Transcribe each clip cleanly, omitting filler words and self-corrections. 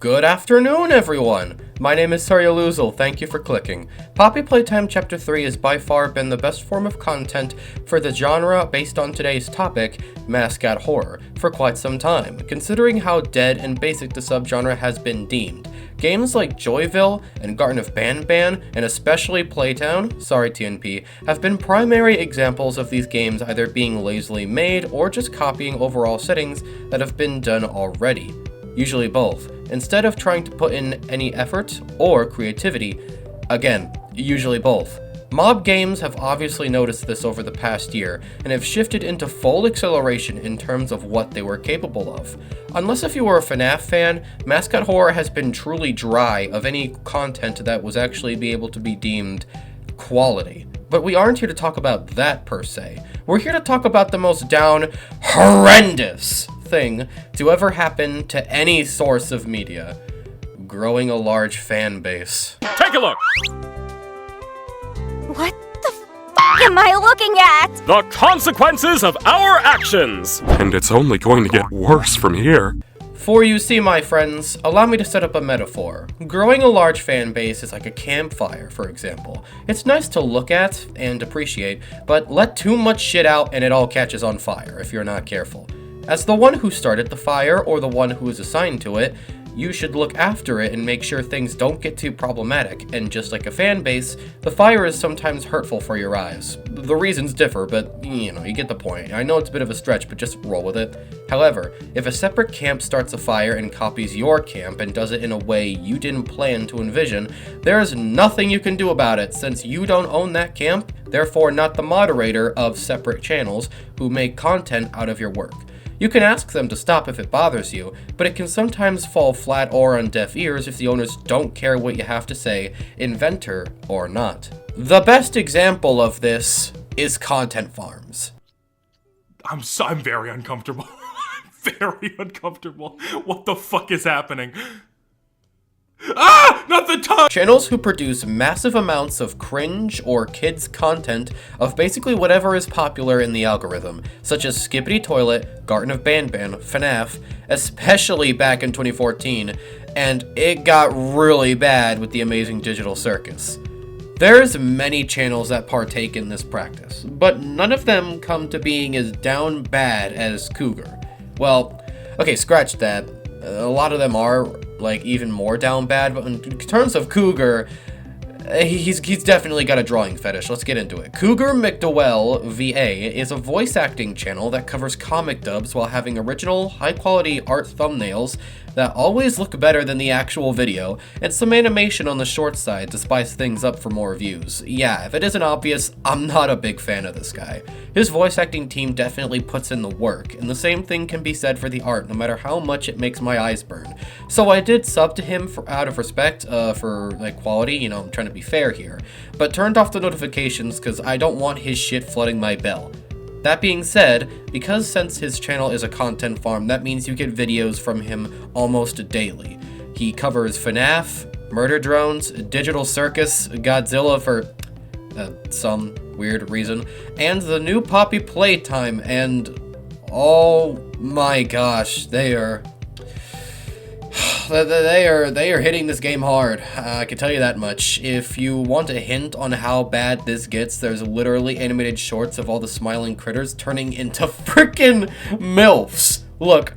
Good afternoon, everyone! My name is Saryaluzal, thank you for clicking. Poppy Playtime Chapter 3 has by far been the best form of content for the genre based on today's topic, mascot horror, for quite some time, considering how dead and basic the subgenre has been deemed. Games like Joyville and Garten of Banban, and especially Playtown, sorry TNP, have been primary examples of these games either being lazily made or just copying overall settings that have been done already. Usually both, instead of trying to put in any effort or creativity. Again, usually both. Mob games have obviously noticed this over the past year, and have shifted into full acceleration in terms of what they were capable of. Unless if you were a FNAF fan, mascot horror has been truly dry of any content that was actually be able to be deemed quality. But we aren't here to talk about that per se. We're here to talk about the most horrendous thing to ever happen to any source of media: growing a large fan base. Take a look! What the f am I looking at? The consequences of our actions! And it's only going to get worse from here. For you see, my friends, allow me to set up a metaphor. Growing a large fan base is like a campfire, for example. It's nice to look at and appreciate, but let too much shit out and it all catches on fire if you're not careful. As the one who started the fire, or the one who is assigned to it, you should look after it and make sure things don't get too problematic, and just like a fan base, the fire is sometimes hurtful for your eyes. The reasons differ, but you get the point. I know it's a bit of a stretch, but just roll with it. However, if a separate camp starts a fire and copies your camp and does it in a way you didn't plan to envision, there is nothing you can do about it since you don't own that camp, therefore not the moderator of separate channels who make content out of your work. You can ask them to stop if it bothers you, but it can sometimes fall flat or on deaf ears if the owners don't care what you have to say, inventor or not. The best example of this is content farms. I'm very uncomfortable. Very uncomfortable. What the fuck is happening? Ah! Not the tongue! Channels who produce massive amounts of cringe or kids content of basically whatever is popular in the algorithm, such as Skippity Toilet, Garten of Banban, FNAF, especially back in 2014, and it got really bad with the Amazing Digital Circus. There's many channels that partake in this practice, but none of them come to being as down bad as Cougar. Well, okay, scratch that. A lot of them are like even more down bad, but in terms of Cougar, he's definitely got a drawing fetish. Let's get into it. Cougar McDowell VA is a voice acting channel that covers comic dubs while having original, high-quality art thumbnails that always look better than the actual video, and some animation on the short side to spice things up for more views. Yeah, if it isn't obvious, I'm not a big fan of this guy. His voice acting team definitely puts in the work, and the same thing can be said for the art, no matter how much it makes my eyes burn. So I did sub to him out of respect for like quality, I'm trying to be fair here, but turned off the notifications because I don't want his shit flooding my bell. That being said, because since his channel is a content farm, that means you get videos from him almost daily. He covers FNAF, Murder Drones, Digital Circus, Godzilla for some weird reason, and the new Poppy Playtime, and oh my gosh, they are hitting this game hard. I can tell you that much. If you want a hint on how bad this gets, there's literally animated shorts of all the smiling critters turning into frickin' MILFs. Look,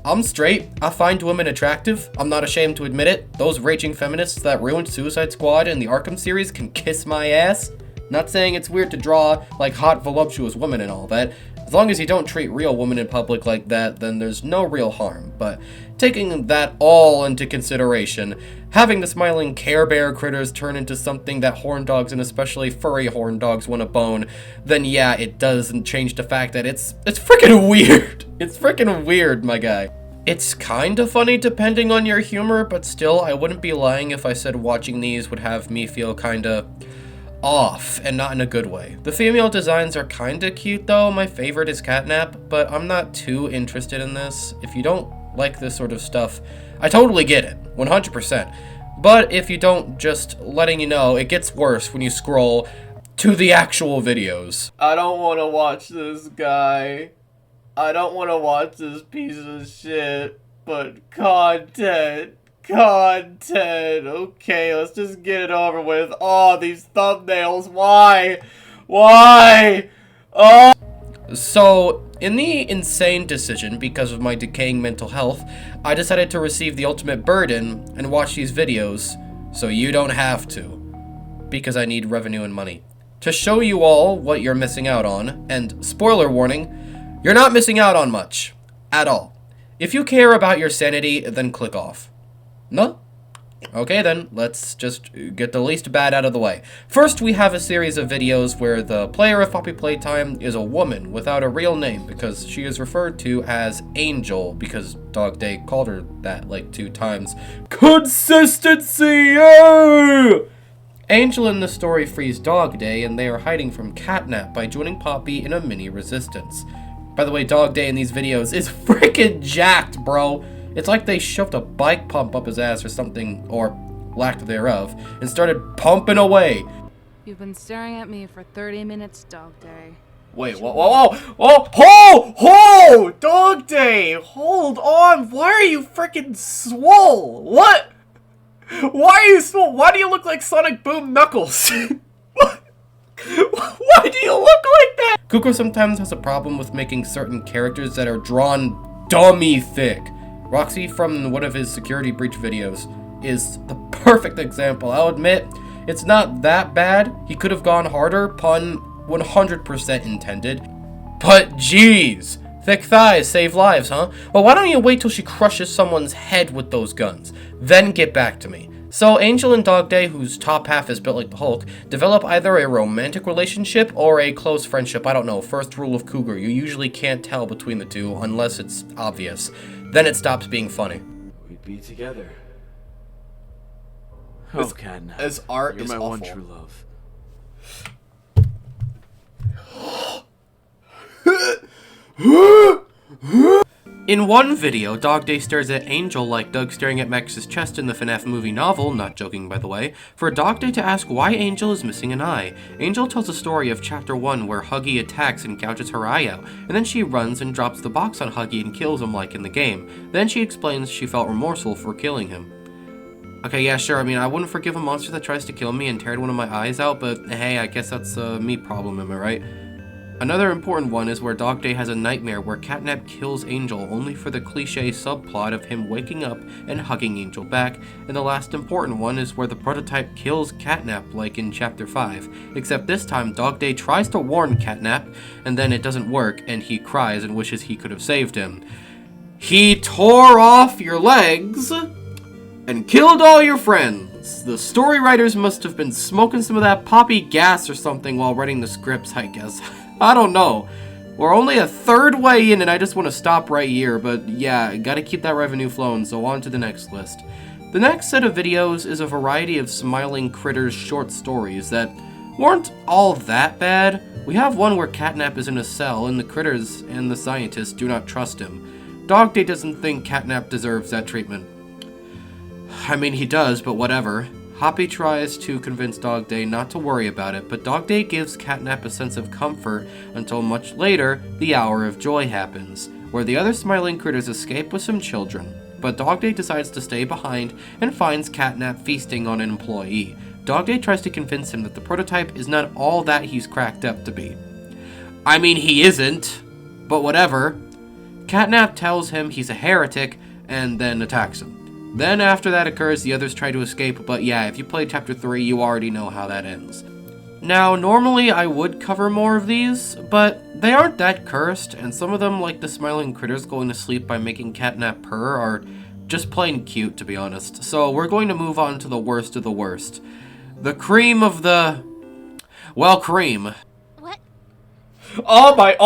I'm straight. I find women attractive. I'm not ashamed to admit it. Those raging feminists that ruined Suicide Squad and the Arkham series can kiss my ass. Not saying it's weird to draw like hot, voluptuous women and all that. As long as you don't treat real women in public like that, then there's no real harm. But taking that all into consideration, having the smiling Care Bear critters turn into something that horn dogs and especially furry horn dogs want to bone, then yeah, it doesn't change the fact that it's freaking weird. It's freaking weird, my guy. It's kinda funny depending on your humor, but still, I wouldn't be lying if I said watching these would have me feel kinda off, and not in a good way. The female designs are kinda cute though. My favorite is Catnap, but I'm not too interested in this. If you don't like this sort of stuff, I totally get it, 100%. But if you don't, just letting you know, it gets worse when you scroll to the actual videos. I don't want to watch this guy. I don't want to watch this piece of shit, but content. content. Okay, let's just get it over with. Oh, these thumbnails. Why? Why? Oh. So, in the insane decision, because of my decaying mental health, I decided to receive the ultimate burden and watch these videos, so you don't have to. Because I need revenue and money. To show you all what you're missing out on, and spoiler warning, you're not missing out on much. At all. If you care about your sanity, then click off. No? Okay then, let's just get the least bad out of the way. First, we have a series of videos where the player of Poppy Playtime is a woman without a real name because she is referred to as Angel because Dog Day called her that like 2 times. Consistency! Yeah! Angel in the story frees Dog Day and they are hiding from Catnap by joining Poppy in a mini resistance. By the way, Dog Day in these videos is freaking jacked, bro. It's like they shoved a bike pump up his ass or something, or lack thereof, and started pumping away. You've been staring at me for 30 minutes, Dog Day. Wait, whoa, Dog Day, hold on, why are you freaking swole? What? Why are you swole? Why do you look like Sonic Boom Knuckles? What? Why do you look like that? Kuko sometimes has a problem with making certain characters that are drawn dummy thick. Roxy from one of his security breach videos is the perfect example. I'll admit, it's not that bad. He could have gone harder, pun 100% intended. But jeez, thick thighs save lives, huh? Well, why don't you wait till she crushes someone's head with those guns, then get back to me. So Angel and Dog Day, whose top half is built like the Hulk, develop either a romantic relationship or a close friendship. I don't know, first rule of Cougar, you usually can't tell between the two unless it's obvious. Then it stops being funny. We'd be together. Oh, Catnap. As art You're is my awful. one true love. In one video, Dog Day stares at Angel like Doug staring at Max's chest in the FNAF movie novel, not joking by the way, for Dog Day to ask why Angel is missing an eye. Angel tells a story of Chapter 1 where Huggy attacks and gouges her eye out, and then she runs and drops the box on Huggy and kills him like in the game. Then she explains she felt remorseful for killing him. Okay, yeah, sure, I mean, I wouldn't forgive a monster that tries to kill me and tear one of my eyes out, but hey, I guess that's a me problem, am I right? Another important one is where Dog Day has a nightmare where Catnap kills Angel only for the cliche subplot of him waking up and hugging Angel back, and the last important one is where the prototype kills Catnap like in Chapter 5, except this time Dog Day tries to warn Catnap, and then it doesn't work and he cries and wishes he could have saved him. He tore off your legs and killed all your friends. The story writers must have been smoking some of that poppy gas or something while writing the scripts, I guess. I don't know. We're only a third way in and I just want to stop right here, but yeah, gotta keep that revenue flowing, so on to the next list. The next set of videos is a variety of Smiling Critters short stories that weren't all that bad. We have one where Catnap is in a cell and the critters and the scientists do not trust him. Dog Day doesn't think Catnap deserves that treatment. I mean, he does, but whatever. Hoppy tries to convince Dog Day not to worry about it, but Dog Day gives Catnap a sense of comfort until much later, the Hour of Joy happens, where the other Smiling Critters escape with some children. But Dog Day decides to stay behind and finds Catnap feasting on an employee. Dog Day tries to convince him that the prototype is not all that he's cracked up to be. I mean, he isn't, but whatever. Catnap tells him he's a heretic and then attacks him. Then after that occurs, the others try to escape, but yeah, if you played Chapter 3, you already know how that ends. Now, normally I would cover more of these, but they aren't that cursed, and some of them, like the Smiling Critters going to sleep by making Catnap purr, are just plain cute, to be honest. So we're going to move on to the worst of the worst. The cream of the... well, cream. What? Oh my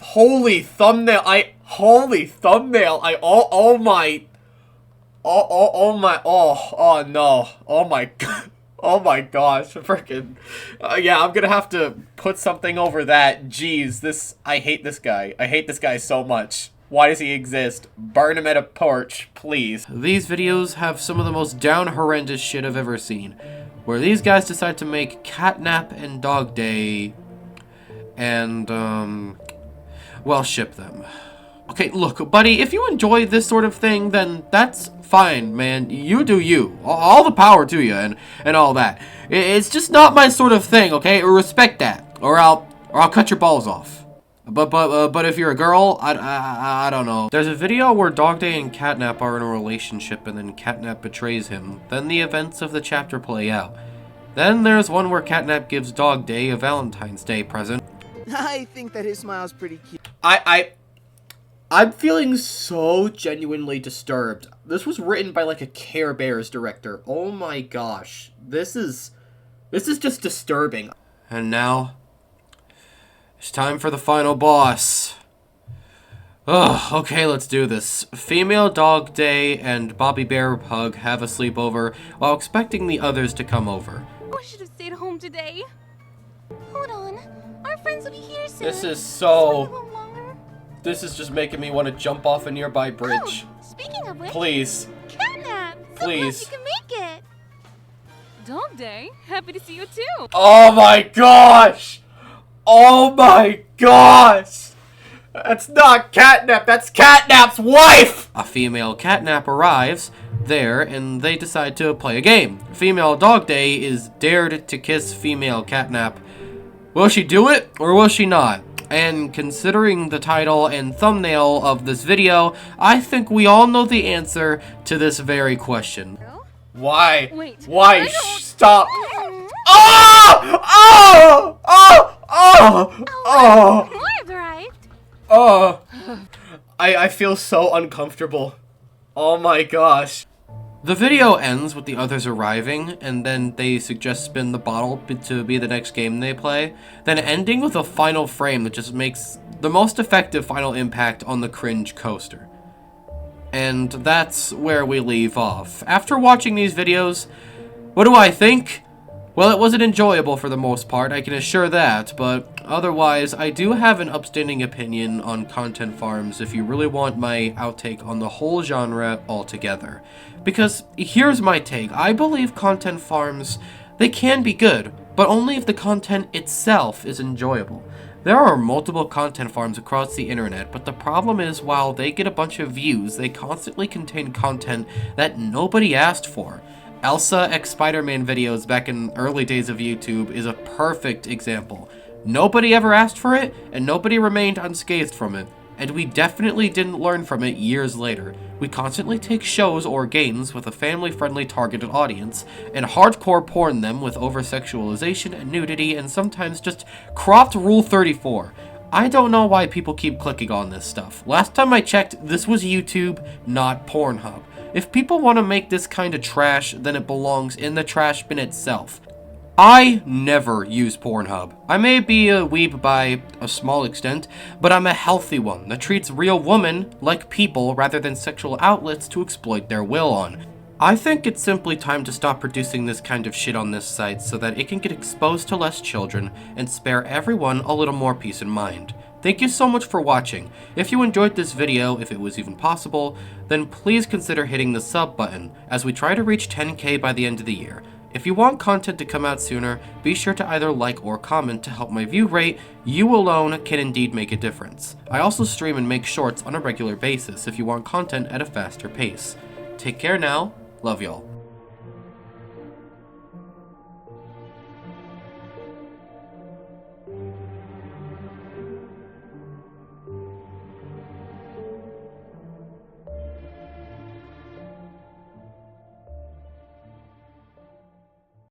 holy thumbnail, oh my gosh, freaking, yeah, I'm gonna have to put something over that. Jeez, I hate this guy so much. Why does he exist? Burn him at a torch, please. These videos have some of the most down horrendous shit I've ever seen, where these guys decide to make Catnap and Dog Day and, well, ship them. Okay, look, buddy, if you enjoy this sort of thing, then that's fine, man. You do you. All the power to you and all that. It's just not my sort of thing, okay? Respect that, or I'll cut your balls off. But if you're a girl, I don't know. There's a video where Dog Day and Catnap are in a relationship, and then Catnap betrays him. Then the events of the chapter play out. Then there's one where Catnap gives Dog Day a Valentine's Day present. I think that his smile's pretty cute. I'm feeling so genuinely disturbed. This was written by like a Care Bears director. Oh my gosh. This is just disturbing. And now, it's time for the final boss. Ugh, okay, let's do this. Female Dog Day and Bobby Bear Pug have a sleepover while expecting the others to come over. I should have stayed home today. Hold on. Our friends will be here soon. This is Just wait a so... little longer. This is just making me want to jump off a nearby bridge. Oh, speaking of which, Please. Catnap! So Please. glad you can make it. Dog Day, happy to see you too. Oh my gosh! Oh my gosh! That's not Catnap, that's Catnap's wife! A female Catnap arrives there, and they decide to play a game. Female Dog Day is dared to kiss female Catnap. Will she do it, or will she not? And considering the title and thumbnail of this video, I think we all know the answer to this very question. Why? Wait, Why? I don't- Stop! Oh! Oh! Oh! Oh! Oh! More have arrived. Oh! I feel so uncomfortable. Oh my gosh. The video ends with the others arriving, and then they suggest spin the bottle to be the next game they play, then ending with a final frame that just makes the most effective final impact on the cringe coaster. And that's where we leave off. After watching these videos, what do I think? Well, it wasn't enjoyable for the most part, I can assure that, but otherwise, I do have an upstanding opinion on content farms if you really want my outtake on the whole genre altogether. Because here's my take, I believe content farms, they can be good, but only if the content itself is enjoyable. There are multiple content farms across the internet, but the problem is while they get a bunch of views, they constantly contain content that nobody asked for. Elsa x Spider-Man videos back in early days of YouTube is a perfect example. Nobody ever asked for it, and nobody remained unscathed from it. And we definitely didn't learn from it years later. We constantly take shows or games with a family-friendly targeted audience, and hardcore porn them with over-sexualization and nudity, and sometimes just cropped Rule 34. I don't know why people keep clicking on this stuff. Last time I checked, this was YouTube, not Pornhub. If people want to make this kind of trash, then it belongs in the trash bin itself. I never use Pornhub. I may be a weeb by a small extent, but I'm a healthy one that treats real women like people rather than sexual outlets to exploit their will on. I think it's simply time to stop producing this kind of shit on this site so that it can get exposed to less children and spare everyone a little more peace of mind. Thank you so much for watching. If you enjoyed this video, if it was even possible, then please consider hitting the sub button as we try to reach 10K by the end of the year. If you want content to come out sooner, be sure to either like or comment to help my view rate. You alone can indeed make a difference. I also stream and make shorts on a regular basis if you want content at a faster pace. Take care now. Love y'all.